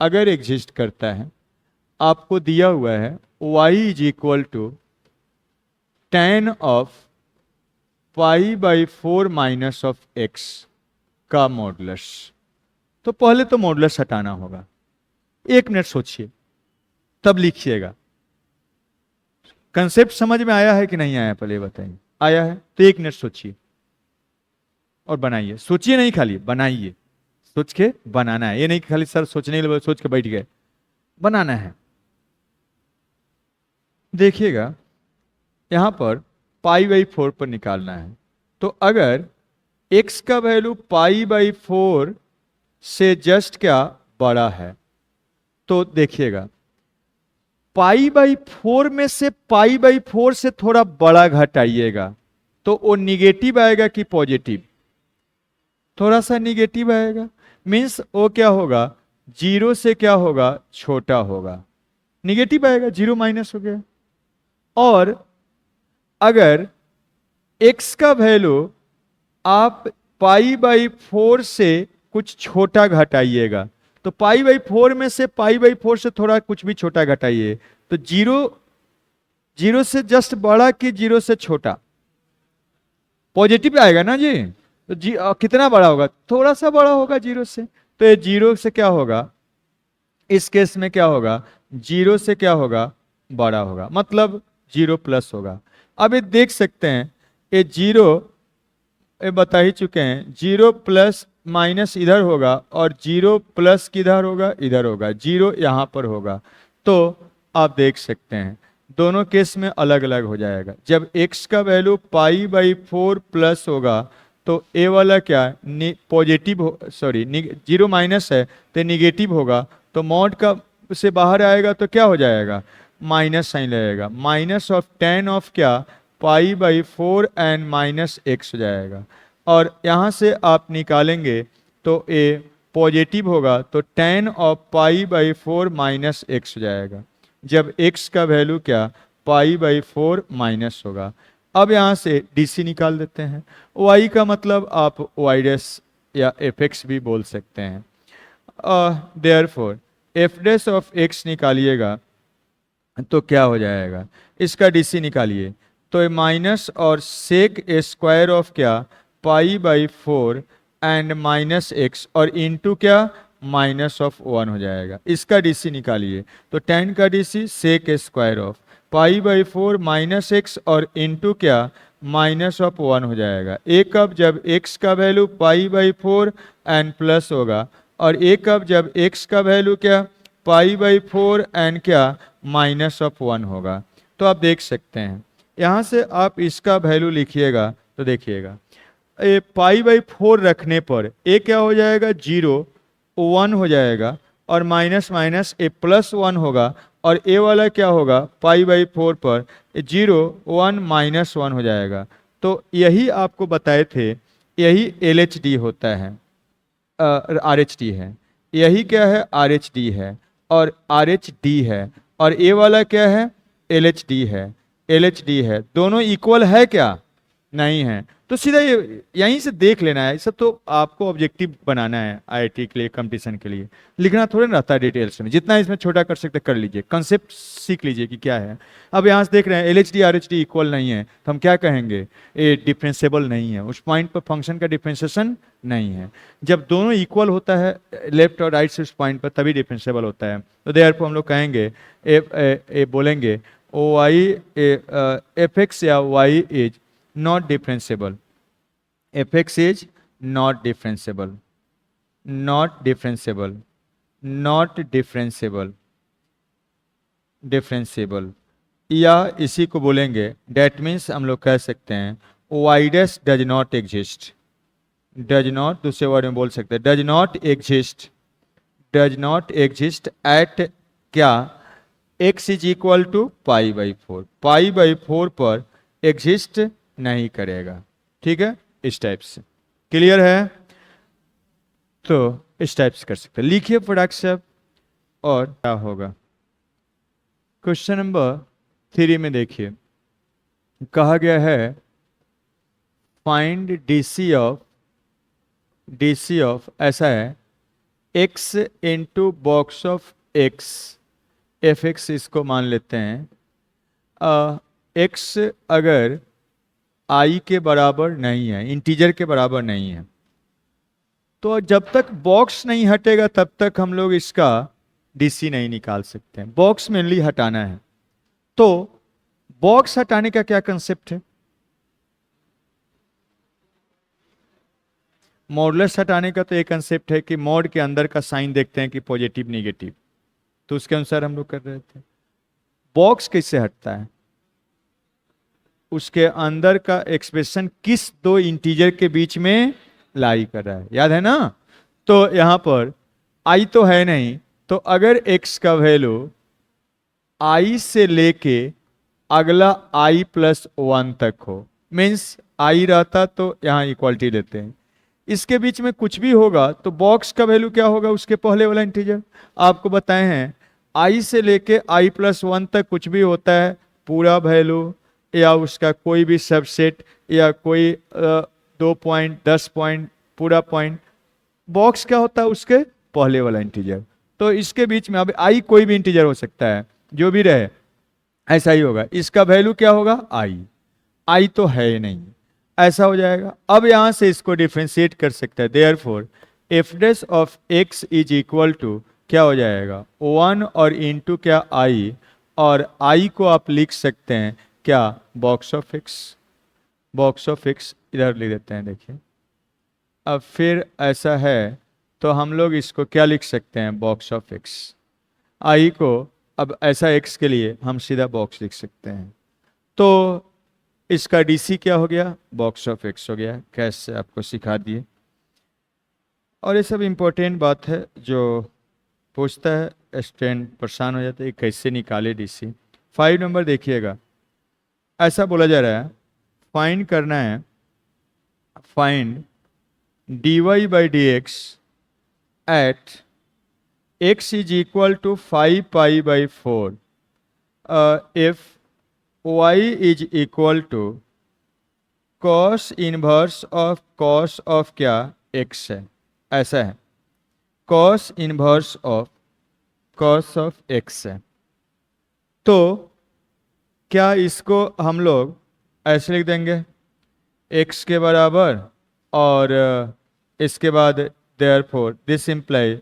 अगर एग्जिस्ट करता है, आपको दिया हुआ है y is equal to tan of π/4 minus of x का मॉडुलस। तो पहले तो मॉडुलस हटाना होगा, 1 मिनट सोचिए तब लिखिएगा। कंसेप्ट समझ में आया है कि नहीं आया, पहले बताइए। आया है तो 1 मिनट सोचिए और बनाइए, सोचिए नहीं खाली बनाइए, सोच के बनाना है, ये नहीं कि खाली सर सोचने के लिए सोच के बैठ गए, बनाना है। देखिएगा यहां पर π/4 पर निकालना है, तो अगर x का वैल्यू π/4 से जस्ट क्या बड़ा है, तो देखिएगा π/4 में से π/4 से थोड़ा बड़ा घटाइएगा तो वो निगेटिव आएगा कि पॉजिटिव? थोड़ा सा निगेटिव आएगा। मीन्स वो क्या होगा, जीरो से क्या होगा, छोटा होगा, निगेटिव आएगा, जीरो माइनस हो गया। और अगर x का वैल्यू आप π/4 से कुछ छोटा घटाइएगा तो π/4 में से π/4 से थोड़ा कुछ भी छोटा घटाइए तो जीरो से जस्ट बड़ा कि जीरो से छोटा? पॉजिटिव आएगा ना जी। तो कितना बड़ा होगा, थोड़ा सा बड़ा होगा जीरो से। तो ये जीरो से क्या होगा, इस केस में क्या होगा, जीरो से क्या होगा, बड़ा होगा, मतलब जीरो प्लस होगा। अब ये देख सकते हैं ये जीरो, ये बता ही चुके हैं, जीरो प्लस माइनस इधर होगा और जीरो प्लस किधर होगा, इधर होगा, जीरो यहां पर होगा। तो आप देख सकते हैं दोनों केस में अलग अलग हो जाएगा। जब x का वैल्यू π/4 प्लस होगा तो ए वाला क्या पॉजिटिव, सॉरी जीरो माइनस है तो निगेटिव होगा, तो मॉड का से बाहर आएगा तो क्या हो जाएगा, माइनस साइन लगेगा, माइनस ऑफ टेन ऑफ क्या π/4 एंड माइनस x हो जाएगा। और यहाँ से आप निकालेंगे तो ए पॉजिटिव होगा तो टेन ऑफ π/4 माइनस x हो जाएगा, जब x का वैल्यू क्या π/4 माइनस होगा। अब यहाँ से DC निकाल देते हैं। y का मतलब आप y डैश या fx भी बोल सकते हैं। Therefore f dash of x निकालिएगा तो क्या हो जाएगा, इसका DC निकालिए तो माइनस और सेक स्क्वायर ऑफ क्या π/4 एंड माइनस x और इनटू क्या माइनस ऑफ 1 हो जाएगा। इसका DC निकालिए तो टेन का DC sec square of π/4 minus X और इनटू क्या माइनस ऑफ 1 हो जाएगा। एक अब जब x का वैल्यू π/4 एंड प्लस होगा और एक अब जब x का वैल्यू क्या π/4 एंड क्या माइनस ऑफ 1 होगा। तो आप देख सकते हैं यहाँ से आप इसका वैल्यू लिखिएगा तो देखिएगा π/4 रखने पर ए क्या हो जाएगा, जीरो 1 हो जाएगा और माइनस माइनस ए प्लस 1 होगा और ए वाला क्या होगा π/4 पर जीरो 1 माइनस 1 हो जाएगा। तो यही आपको बताए थे, यही LHD होता है, RH D है, यही क्या है RH D है और RH D है और ए वाला क्या है LHD है, LHD है, दोनों इक्वल है क्या, नहीं है। तो सीधा यहीं से देख लेना है, सब तो आपको ऑब्जेक्टिव बनाना है IIT के लिए, कंपटीशन के लिए लिखना थोड़ा ना रहता है डिटेल्स में, जितना इसमें छोटा कर सकते कर लीजिए, कंसेप्ट सीख लीजिए कि क्या है। अब यहाँ से देख रहे हैं LHD RH D इक्वल नहीं है तो हम क्या कहेंगे, ये डिफरेंसेबल नहीं है, उस पॉइंट पर फंक्शन का डिफरेंशिएशन नहीं है। जब दोनों इक्वल होता है लेफ्ट और राइट से उस पॉइंट पर तभी डिफरेंसेबल होता है। तो देयरफॉर हम लोग कहेंगे बोलेंगे fx या y is not differentiable, fx is not differentiable, not differentiable, not differentiable, differentiable, या इसी को बोलेंगे that means हम लोग कह सकते हैं y dash does not exist, does not दूसरे वर्ड में बोल सकते हैं does not exist, does not exist at क्या x is equal to π/4, π/4 पर exist नहीं करेगा। ठीक है, इस टाइप से क्लियर है, तो इस टाइप से कर सकते हैं। लिखिए प्रोडक्ट से और क्या होगा। क्वेश्चन नंबर 3 में देखिए कहा गया है फाइंड DC ऑफ ऐसा है x into box of x, fx इसको मान लेते हैं। x अगर i के बराबर नहीं है, इंटीजर के बराबर नहीं है, तो जब तक बॉक्स नहीं हटेगा तब तक हम लोग इसका DC नहीं निकाल सकते हैं। बॉक्स मेनली हटाना है, तो बॉक्स हटाने का क्या कंसेप्ट है, मॉडुलस हटाने का तो एक कंसेप्ट है कि मॉड के अंदर का साइन देखते हैं कि पॉजिटिव नेगेटिव, तो उसके अनुसार हम लोग कर रहे थे। बॉक्स कैसे हटता है, उसके अंदर का एक्सप्रेशन किस दो इंटीजर के बीच में लाई कर रहा है, याद है ना। तो यहां पर आई तो है नहीं, तो अगर x का वैल्यू i से लेके अगला i प्लस 1 तक हो, मीन्स i रहता तो यहां इक्वालिटी लेते हैं, इसके बीच में कुछ भी होगा तो बॉक्स का वैल्यू क्या होगा, उसके पहले वाला इंटीजर। आपको बताए हैं i से लेके i प्लस 1 तक कुछ भी होता है, पूरा वैल्यू या उसका कोई भी सबसेट या कोई 2 पॉइंट 10 पॉइंट पूरा पॉइंट, बॉक्स क्या होता है, उसके पहले वाला इंटीजर। तो इसके बीच में अब i कोई भी इंटीजर हो सकता है, जो भी रहे ऐसा ही होगा, इसका वैल्यू क्या होगा i तो है ही नहीं, ऐसा हो जाएगा। अब यहां से इसको डिफरेंशिएट कर सकते हैं, therefore f dash of x is equal to क्या हो जाएगा 1 और इनटू क्या i, और i को आप लिख सकते हैं क्या box of x, box of x इधर लिख देते हैं। देखिए अब फिर ऐसा है तो हम लोग इसको क्या लिख सकते हैं, बॉक्स ऑफ x, i को अब ऐसा x के लिए हम सीधा बॉक्स लिख सकते हैं। तो इसका डीसी क्या हो गया, बॉक्स ऑफ x हो गया, कैसे आपको सिखा दिए। और ये सब इम्पोर्टेंट बात है, जो पूछता है स्टूडेंट परेशान हो जाता है कैसे निकाले डीसी। 5 नंबर देखिएगा, ऐसा बोला जा रहा है फाइंड करना है, find dy by d x at x is equal to 5 pi by 4 if y is equal to cos inverse of cos of क्या x है, ऐसा है cos inverse of cos of x है। तो क्या इसको हम लोग ऐसे लिख देंगे x के बराबर और इसके बाद therefore this imply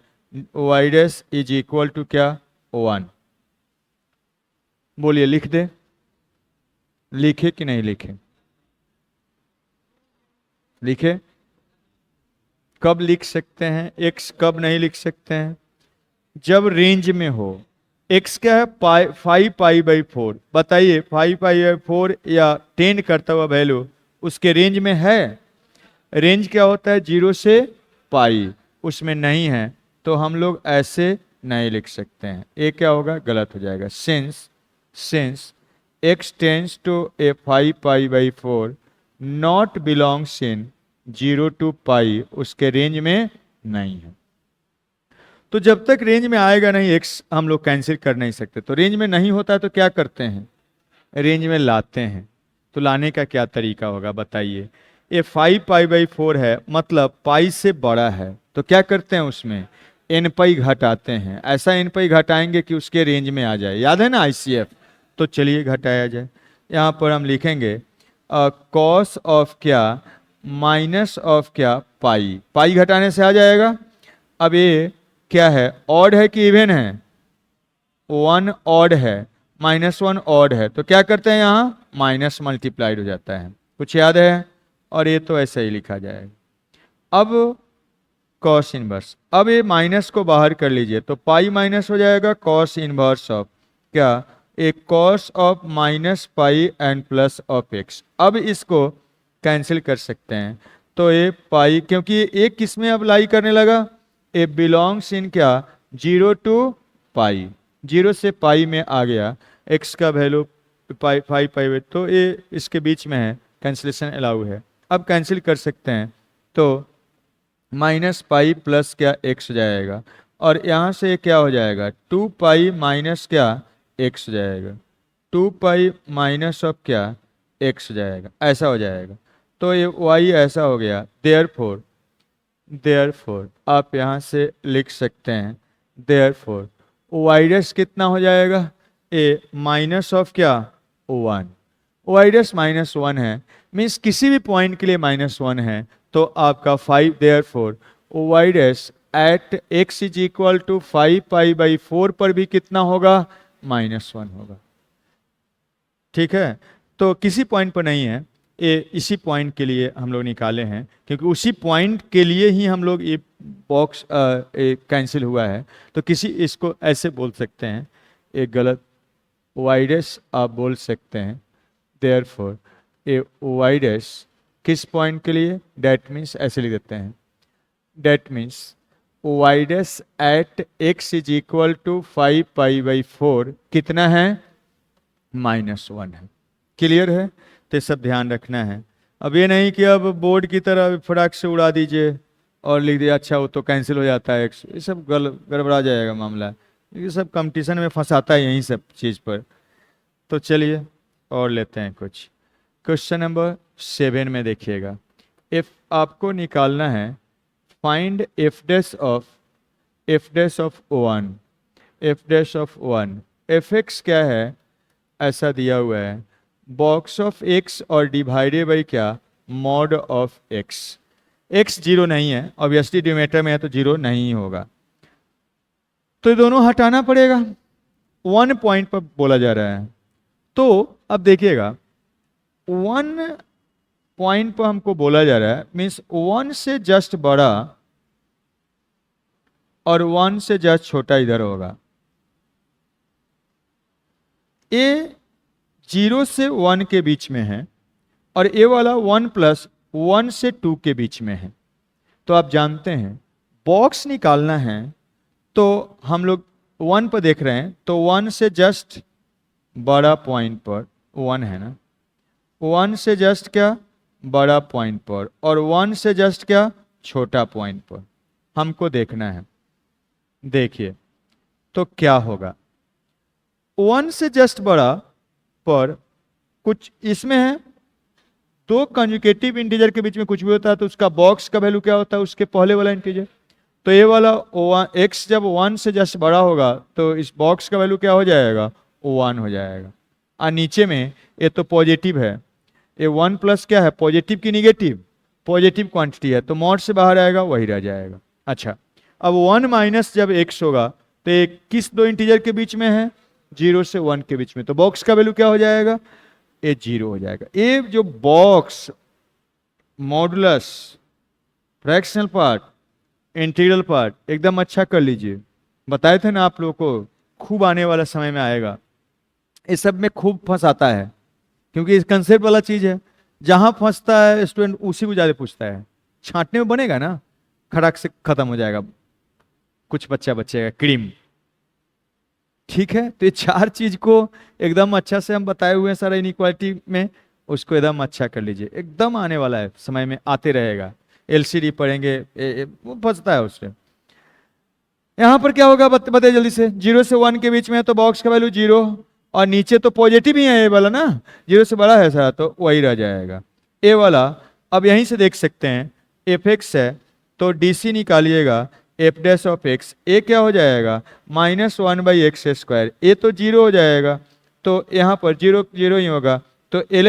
y dash is equal to क्या 1। बोलिए लिख दे, लिखे कि नहीं लिखे, लिखे। कब लिख सकते हैं x, कब नहीं लिख सकते हैं, जब रेंज में हो। x क्या है 5 पाई बाई 4, बताइए 5 पाई बाई 4 या टेंड करता हुआ वैल्यू उसके रेंज में है। रेंज क्या होता है 0 से पाई, उसमें नहीं है, तो हम लोग ऐसे नहीं लिख सकते हैं, ये क्या होगा गलत हो जाएगा। Since x tends to a 5 pi by 4 not belongs in 0 to pi, उसके रेंज में नहीं है। तो जब तक रेंज में आएगा नहीं x हम लोग कैंसिल कर नहीं सकते। तो रेंज में नहीं होता है तो क्या करते हैं, रेंज में लाते हैं। तो लाने का क्या तरीका होगा बताइए। ये 5 पाई बाई 4 है, मतलब पाई से बड़ा है, तो क्या करते हैं उसमें एन पाई घटाते हैं, ऐसा एन पाई घटाएंगे कि उसके रेंज में आ जाए, याद है ना ICF। तो चलिए घटाया जाए, यहाँ पर हम लिखेंगे कॉस ऑफ क्या माइनस ऑफ क्या पाई, पाई घटाने से आ जाएगा। अब ये क्या है, ऑड है कि इवन है, 1 ऑड है, -1 ऑड है, तो क्या करते हैं यहाँ माइनस मल्टीप्लाइड हो जाता है, कुछ याद है। और ये तो ऐसे ही लिखा जाएगा। अब कॉस इनवर्स, अब ये माइनस को बाहर कर लीजिए तो पाई माइनस हो जाएगा कॉस इनवर्स ऑफ क्या एक cos of minus pi and plus of x. अब इसको कैंसिल कर सकते हैं, तो ये पाई, क्योंकि एक किस में अब लाई करने लगा, ए बिलोंग्स इन क्या 0 टू पाई, 0 से पाई में आ गया, एक्स का वैल्यू 5 पाई, तो ये इसके बीच में है, कैंसिलेशन अलाउ है। अब कैंसिल कर सकते हैं, तो माइनस पाई प्लस क्या एक्स हो जाएगा, और यहाँ से क्या हो जाएगा 2 पाई माइनस क्या एक्स हो जाएगा, 2 पाई माइनस ऑफ क्या एक्स हो जाएगा, ऐसा हो जाएगा। तो ये y ऐसा हो गया। देयरफॉर आप यहाँ से लिख सकते हैं देयरफॉर y डैश कितना हो जाएगा, ए माइनस ऑफ क्या 1, y डैश -1 है, मीन्स किसी भी पॉइंट के लिए -1 है, तो आपका 5 therefore y dash at x is equal to 5 pi by 4 पर भी कितना होगा -1 होगा। ठीक है, तो किसी पॉइंट पर नहीं है, ये इसी पॉइंट के लिए हम लोग निकाले हैं, क्योंकि उसी पॉइंट के लिए ही हम लोग ये बॉक्स कैंसिल हुआ है। तो किसी इसको ऐसे बोल सकते हैं, एक गलत y डैश आप बोल सकते हैं देयरफॉर ए वाई डैश किस पॉइंट के लिए, डेट मीन्स ऐसे लिख देते हैं, that means Y dash at X is equal to 5π/4 कितना है, -1 है। क्लियर है? तो ये सब ध्यान रखना है। अब ये नहीं कि अब बोर्ड की तरह फटाक से उड़ा दीजिए और लिख दिया अच्छा वो तो कैंसिल हो जाता है एक्स, ये सब गड़बड़ा जाएगा मामला। ये सब कंपटीशन में फंसाता है यही सब चीज़ पर। तो चलिए और लेते हैं कुछ। क्वेश्चन नंबर 7 में देखिएगा, इफ आपको निकालना है find f dash of 1, F dash of 1, F x क्या है ऐसा दिया हुआ है, बॉक्स ऑफ एक्स और डिवाइडेड बाई क्या, mod of x. X zero नहीं है, ऑब्वियसली डिनोमिनेटर में है तो जीरो नहीं होगा, तो ये दोनों हटाना पड़ेगा। 1 पॉइंट पर बोला जा रहा है, तो अब देखिएगा 1 पॉइंट पर हमको बोला जा रहा है, मीन्स 1 से जस्ट बड़ा और 1 से जस्ट छोटा इधर होगा। ए 0 से 1 के बीच में है और ए वाला 1 + 1 से 2 के बीच में है। तो आप जानते हैं बॉक्स निकालना है तो हम लोग 1 पर देख रहे हैं, तो 1 से जस्ट बड़ा पॉइंट पर 1 है ना, 1 से जस्ट क्या बड़ा पॉइंट पर और 1 से जस्ट क्या छोटा पॉइंट पर हमको देखना है। देखिए तो क्या होगा, 1 से जस्ट बड़ा पर कुछ इसमें है, दो कंजुगेटिव इंटीजर के बीच में कुछ भी होता है तो उसका बॉक्स का वैल्यू क्या होता है, उसके पहले वाला इंटीजर। तो ये वाला x जब 1 से जस्ट बड़ा होगा तो इस बॉक्स का वैल्यू क्या हो जाएगा, 1 हो जाएगा। और नीचे में ये तो पॉजिटिव है, ये 1 प्लस क्या है, पॉजिटिव की निगेटिव, पॉजिटिव क्वांटिटी है तो मॉड से बाहर आएगा वही रह जाएगा। अच्छा अब 1 माइनस जब x होगा तो ये किस दो इंटीजर के बीच में है, 0 से 1 के बीच में, तो बॉक्स का वैल्यू क्या हो जाएगा, ये 0 हो जाएगा। ये जो box modulus fractional part integral part एकदम अच्छा कर लीजिए, बताए थे ना आप लोगों को, खूब आने वाला समय में आएगा। इस सब में खूब फंसाता है क्योंकि इस कंसेप्ट वाला चीज है, जहां फंसता है स्टूडेंट उसी को ज्यादा पूछता है। छांटने में बनेगा ना, खड़क से खत्म हो जाएगा, कुछ बच्चा बचेगा क्रीम। ठीक है, तो ये 4 चीज को एकदम अच्छा से हम बताए हुए हैं सर इनइक्वालिटी में, उसको एकदम अच्छा कर लीजिए, एकदम आने वाला है समय में आते रहेगा। एलसीडी पढ़ेंगे वो फंसता है उससे। यहां पर क्या होगा बताइए जल्दी से, 0 से 1 के बीच में है तो बॉक्स का वैल्यू 0 और नीचे तो पॉजिटिव ही है ये वाला ना, 0 से बड़ा है सारा तो वही रह जाएगा ए वाला। अब यहीं से देख सकते हैं एफ एक्स है तो डीसी निकालिएगा, F dash of X, A क्या हो जाएगा -1/x², ए तो 0 हो जाएगा तो यहाँ पर 0 0 ही होगा, तो एल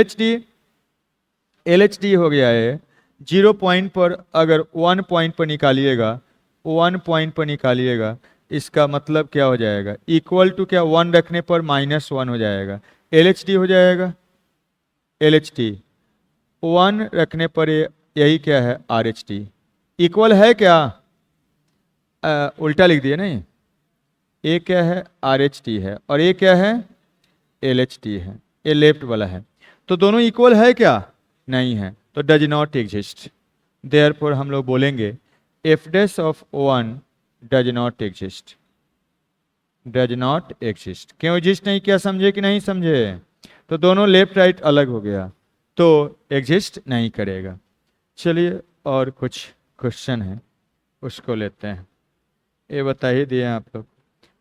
एच डी हो गया है। 0 पॉइंट पर अगर 1 पॉइंट पर निकालिएगा, 1 पॉइंट पर निकालिएगा, इसका मतलब क्या हो जाएगा, इक्वल टू क्या 1 रखने पर -1 हो जाएगा, एल एच डी हो जाएगा। एल एच डी 1 रखने पर यही क्या है आर एच डी, इक्वल है क्या, उल्टा लिख दिए नहीं, ए क्या है आर एच टी है और ए क्या है एल एच टी है, ये लेफ्ट वाला है, तो दोनों इक्वल है क्या, नहीं है, तो डज नॉट एग्जिस्ट। देयरफॉर हम लोग बोलेंगे F dash of 1 does not exist, does not exist. क्यों एग्जिस्ट नहीं किया, समझे कि नहीं समझे, तो दोनों लेफ्ट राइट अलग हो गया तो एग्जिस्ट नहीं करेगा। चलिए और कुछ क्वेश्चन है उसको लेते हैं, ये बता ही दिए आप लोग।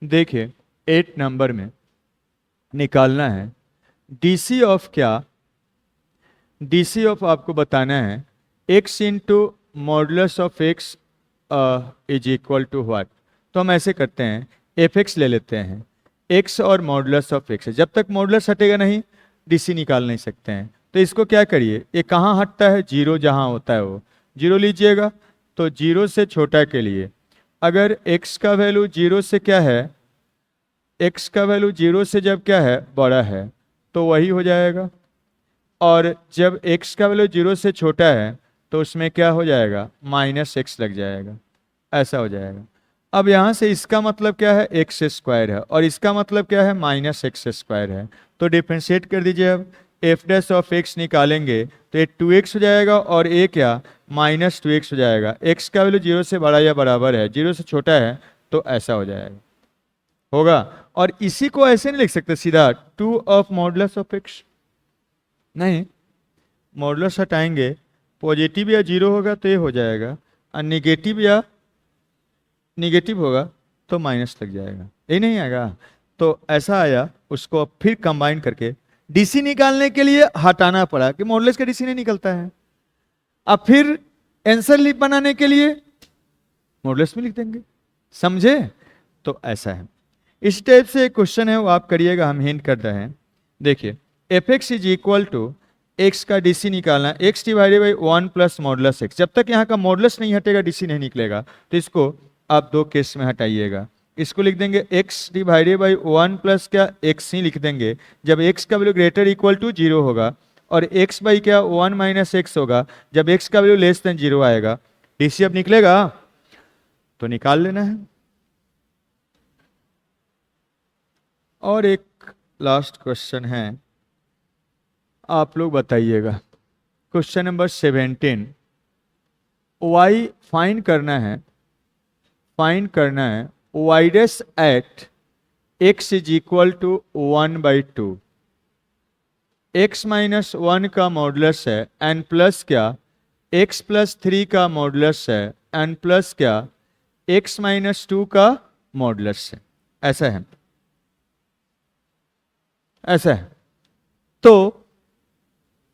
देखिए 8 नंबर में निकालना है डीसी ऑफ क्या, डीसी ऑफ आपको बताना है x into modulus of x is equal to what. तो हम ऐसे करते हैं एफ एक्स ले लेते हैं, x और मॉडुलस ऑफ x है, जब तक मॉडुलस हटेगा नहीं डीसी निकाल नहीं सकते हैं। तो इसको क्या करिए, ये कहाँ हटता है, 0 जहाँ होता है वो 0 लीजिएगा, तो 0 से छोटा के लिए अगर x का वैल्यू 0 से क्या है, x का वैल्यू 0 से जब क्या है बड़ा है तो वही हो जाएगा, और जब x का वैल्यू 0 से छोटा है तो उसमें क्या हो जाएगा -x लग जाएगा, ऐसा हो जाएगा। अब यहाँ से इसका मतलब क्या है x² है और इसका मतलब क्या है -x² है, तो डिफ्रेंशिएट कर दीजिए। अब एफ डैश ऑफ एक्स निकालेंगे तो ये 2x हो जाएगा और ये क्या -2x हो जाएगा। x का वैल्यू 0 से बड़ा या बराबर है, 0 से छोटा है तो ऐसा हो जाएगा होगा। और इसी को ऐसे नहीं लिख सकते सीधा 2 ऑफ मॉडुलस ऑफ x, नहीं, मॉडुलस हटाएंगे, पॉजिटिव या 0 होगा तो ये हो जाएगा और निगेटिव या निगेटिव होगा तो माइनस लग जाएगा, ये नहीं आएगा। तो ऐसा आया, उसको फिर कंबाइन करके डीसी निकालने के लिए हटाना पड़ा कि मॉडुलस का डीसी नहीं निकलता है। अब फिर आंसर लिप बनाने के लिए मॉडुलस में लिख देंगे, समझे? तो ऐसा है। इस टाइप से एक क्वेश्चन है वो आप करिएगा, हम हिंट कर रहे हैं। देखिए f x is equal to x का डीसी निकालना, x divided by 1 plus modulus x. जब तक यहाँ का मॉडुलस नहीं हटेगा डीसी नहीं निकलेगा। तो इसको आप दो केस में हटाइएगा। इसको लिख देंगे x डिवाइडेड बाई 1 प्लस क्या x ही लिख देंगे जब x का वैल्यू ग्रेटर इक्वल टू 0 होगा, और x बाई क्या 1 माइनस एक्स होगा जब x का वैल्यू लेस देन 0 आएगा। डीसी अब निकलेगा तो निकाल लेना है। और एक लास्ट क्वेश्चन है, आप लोग बताइएगा। क्वेश्चन नंबर 17, y फाइंड करना है, फाइंड करना है y dash at x is equal to 1/2। x minus 1 का मॉडुलस है n प्लस क्या x प्लस 3 का मॉडुलस है n प्लस क्या x माइनस 2 का मॉडुलस है। ऐसा है, ऐसा है। तो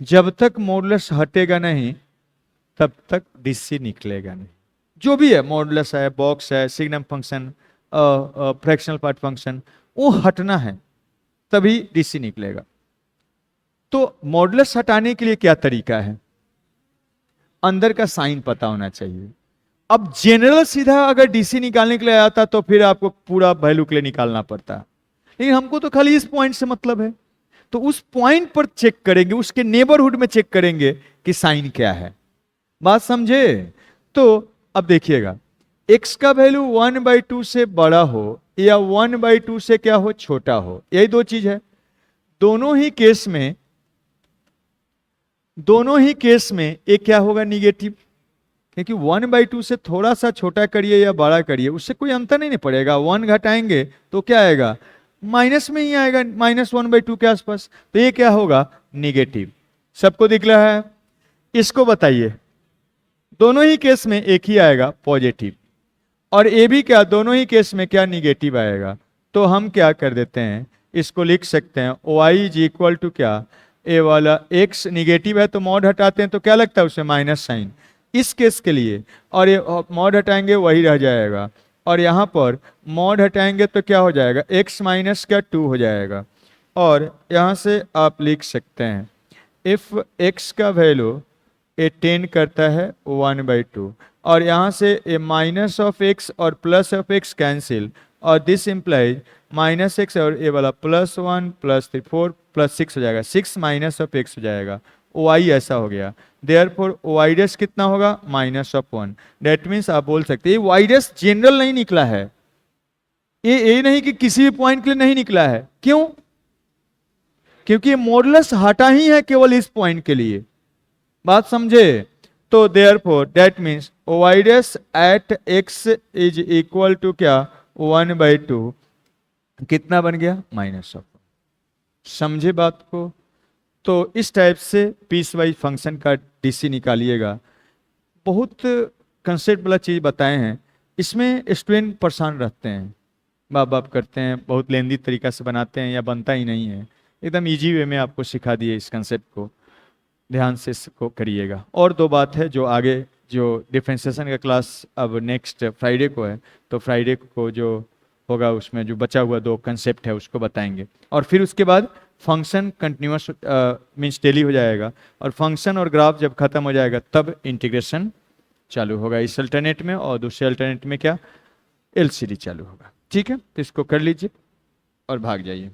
जब तक मॉडुलस हटेगा नहीं तब तक डीसी निकलेगा नहीं। जो भी है मॉडुलस है, बॉक्स है, signum function, fractional part function, वो हटना है तभी डीसी निकलेगा। तो मॉडुलस हटाने के लिए क्या तरीका है, अंदर का साइन पता होना चाहिए। अब जनरल सीधा अगर डीसी निकालने के लिए आता तो फिर आपको पूरा वैल्यू के लिए निकालना पड़ता, लेकिन हमको तो खाली इस पॉइंट से मतलब है। तो उस पॉइंट पर चेक करेंगे, उसके नेबरहुड में चेक करेंगे कि साइन क्या है। बात समझे? तो अब देखिएगा, x का वैल्यू 1/2 से बड़ा हो या 1/2 से क्या हो छोटा हो, यही दो चीज है। दोनों ही केस में एक क्या होगा निगेटिव, क्योंकि 1/2 से थोड़ा सा छोटा करिए या बड़ा करिए उससे कोई अंतर नहीं पड़ेगा। 1 घटाएंगे तो क्या आएगा, माइनस में ही आएगा, -1/2 के आसपास। तो ये क्या होगा निगेटिव। सबको दिख रहा है? इसको बताइए, दोनों ही केस में एक ही आएगा पॉजिटिव, और ये भी क्या दोनों ही केस में क्या निगेटिव आएगा। तो हम क्या कर देते हैं, इसको लिख सकते हैं y इज इक्वल टू क्या, ए वाला x निगेटिव है तो मॉड हटाते हैं तो क्या लगता है उसे माइनस साइन इस केस के लिए, और ये मॉड हटाएंगे वही रह जाएगा, और यहाँ पर मॉड हटाएंगे तो क्या हो जाएगा x माइनस क्या 2 हो जाएगा। और यहाँ से आप लिख सकते हैं इफ x का वैल्यू ए 10 करता है 1/2, और यहाँ से ए माइनस ऑफ एक्स और प्लस ऑफ एक्स कैंसिल, और दिस इम्प्लाइज माइनस एक्स और ए वाला +1 +3 4 +6 हो जाएगा, 6 माइनस ऑफ एक्स हो जाएगा। y ऐसा हो गया, देयरफॉर y डैश कितना होगा -1। दैट मीन्स आप बोल सकते हैं y डैश जनरल नहीं निकला है, ये नहीं कि किसी भी पॉइंट के लिए नहीं निकला है। क्यों? क्योंकि मॉडुलस हटा ही है केवल इस पॉइंट के लिए। बात समझे? तो therefore that means y dash at x is equal to क्या 1/2, कितना बन गया -1। समझे बात को? तो इस टाइप से पीस वाइज फंक्शन का डीसी निकालिएगा। बहुत कंसेप्ट वाला चीज बताए हैं, इसमें स्टूडेंट परेशान रहते हैं, बाप बाप करते हैं, बहुत लेंदी तरीका से बनाते हैं या बनता ही नहीं है। एकदम इजी वे में आपको सिखा दिए इस कंसेप्ट को, ध्यान से इसको करिएगा। और दो बात है, जो आगे जो डिफरेंशिएशन का क्लास अब नेक्स्ट फ्राइडे को है, तो फ्राइडे को जो होगा उसमें जो बचा हुआ दो कंसेप्ट है उसको बताएंगे, और फिर उसके बाद फंक्शन कंटिन्यूअस मीन्स डेली हो जाएगा, और फंक्शन और ग्राफ जब खत्म हो जाएगा तब इंटीग्रेशन चालू होगा इस अल्टरनेट में, और दूसरे अल्टरनेट में क्या एलसीडी चालू होगा। ठीक है, तो इसको कर लीजिए और भाग जाइए।